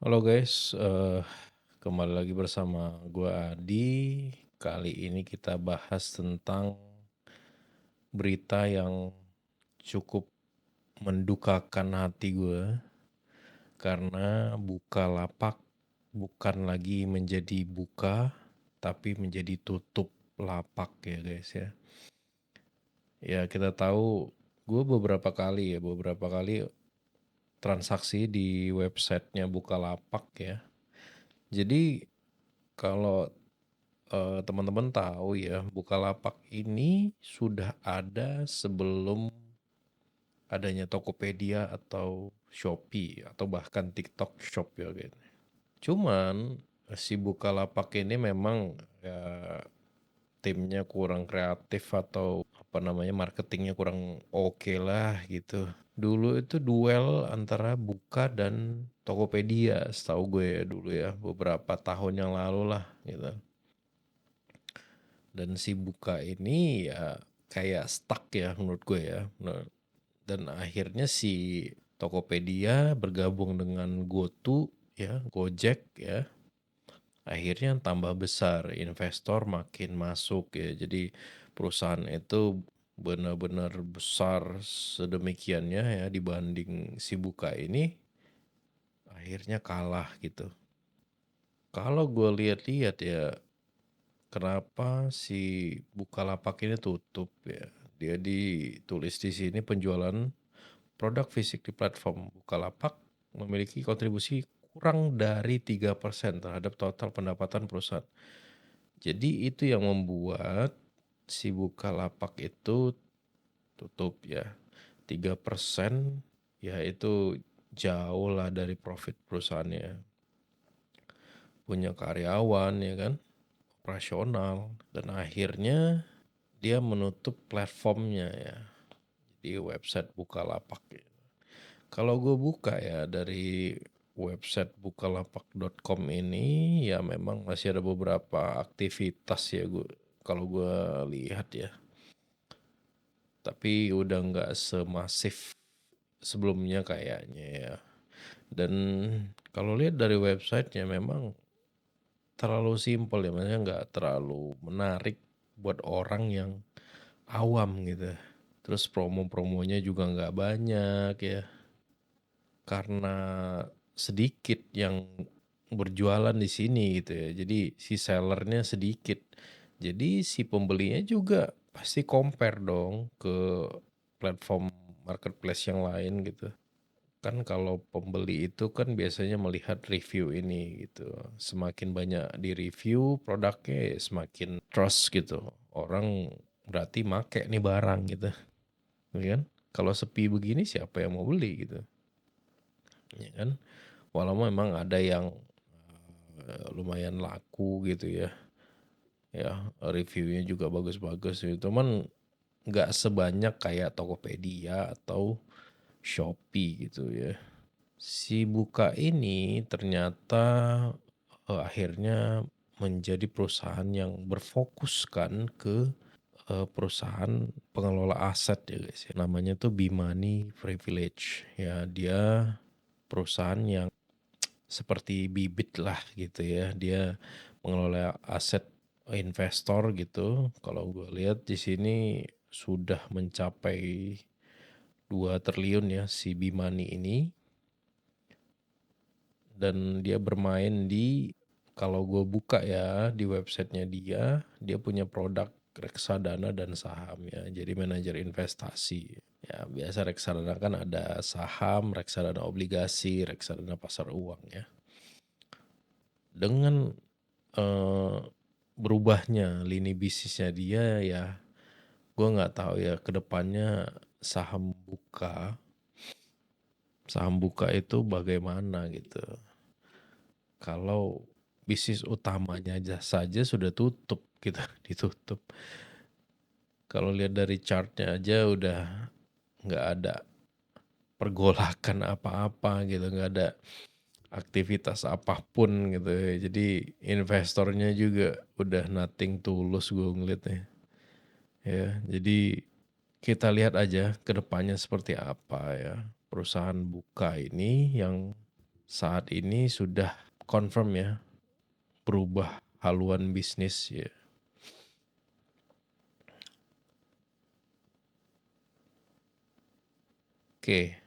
Halo guys, kembali lagi bersama gua Adi. Kali ini kita bahas tentang berita yang cukup mendukakan hati gue karena Bukalapak bukan lagi menjadi buka tapi menjadi tutup lapak ya guys ya. Ya kita tahu gue beberapa kali transaksi di websitenya Bukalapak ya. Jadi kalau teman-teman tahu ya, Bukalapak ini sudah ada sebelum adanya Tokopedia atau Shopee atau bahkan TikTok Shop ya gitu. Cuman si Bukalapak ini memang ya, timnya kurang kreatif atau apa namanya marketingnya kurang oke lah gitu. Dulu itu duel antara Buka dan Tokopedia, setahu gue ya dulu ya beberapa tahun yang lalu lah gitu. Dan si Buka ini ya kayak stuck ya menurut gue ya. Nah, dan akhirnya si Tokopedia bergabung dengan GoTo ya, Gojek ya. Akhirnya tambah besar, investor makin masuk ya. Jadi perusahaan itu benar-benar besar sedemikiannya ya dibanding si Buka ini akhirnya kalah gitu. Kalau gue lihat-lihat ya kenapa si Bukalapak ini tutup ya? Dia ditulis di sini penjualan produk fisik di platform Bukalapak memiliki kontribusi kurang dari 3% terhadap total pendapatan perusahaan. Jadi itu yang membuat si Bukalapak itu tutup ya. 3% ya itu jauh lah dari profit perusahaannya. Punya karyawan ya kan, operasional, dan akhirnya dia menutup platformnya ya di website Bukalapak. Kalau gue buka ya dari website bukalapak.com ini ya memang masih ada beberapa aktivitas ya gue kalau gue lihat ya. Tapi udah nggak semasif sebelumnya kayaknya ya. Dan kalau lihat dari websitenya memang terlalu simpel ya, maksudnya nggak terlalu menarik buat orang yang awam gitu. Terus promo-promonya juga nggak banyak ya, karena sedikit yang berjualan di sini gitu ya. Jadi si sellernya sedikit. Jadi si pembelinya juga pasti compare dong ke platform marketplace yang lain gitu. Kan kalau pembeli itu kan biasanya melihat review ini gitu. Semakin banyak di review produknya ya semakin trust gitu. Orang berarti make nih barang gitu. Ya kan? Kalau sepi begini siapa yang mau beli gitu. Ya kan? Walaupun memang ada yang lumayan laku gitu ya. Ya, reviewnya juga bagus-bagus gitu. Cuman nggak sebanyak kayak Tokopedia atau Shopee gitu ya. Si Buka ini ternyata akhirnya menjadi perusahaan yang berfokuskan ke perusahaan pengelola aset ya guys ya. Namanya tuh Bimani Privilege ya. Dia perusahaan yang seperti bibit lah gitu ya. Dia mengelola aset investor gitu. Kalau gue lihat di sini sudah mencapai 2 triliun ya si Bimani ini. Dan dia bermain di, kalau gue buka ya di websitenya dia punya produk reksadana dan saham ya. Jadi manajer investasi. Ya biasa reksadana kan ada saham, reksadana obligasi, reksadana pasar uang ya. Dengan berubahnya lini bisnisnya dia ya, gue nggak tahu ya kedepannya saham buka itu bagaimana gitu. Kalau bisnis utamanya aja saja sudah tutup gitu, ditutup. Kalau lihat dari chartnya aja udah nggak ada pergolakan apa-apa gitu, nggak ada aktivitas apapun gitu ya. Jadi investornya juga udah nothing tulus gue ngeliatnya. Ya, jadi kita lihat aja ke depannya seperti apa ya. Perusahaan buka ini yang saat ini sudah confirm ya, berubah haluan bisnis ya. Oke,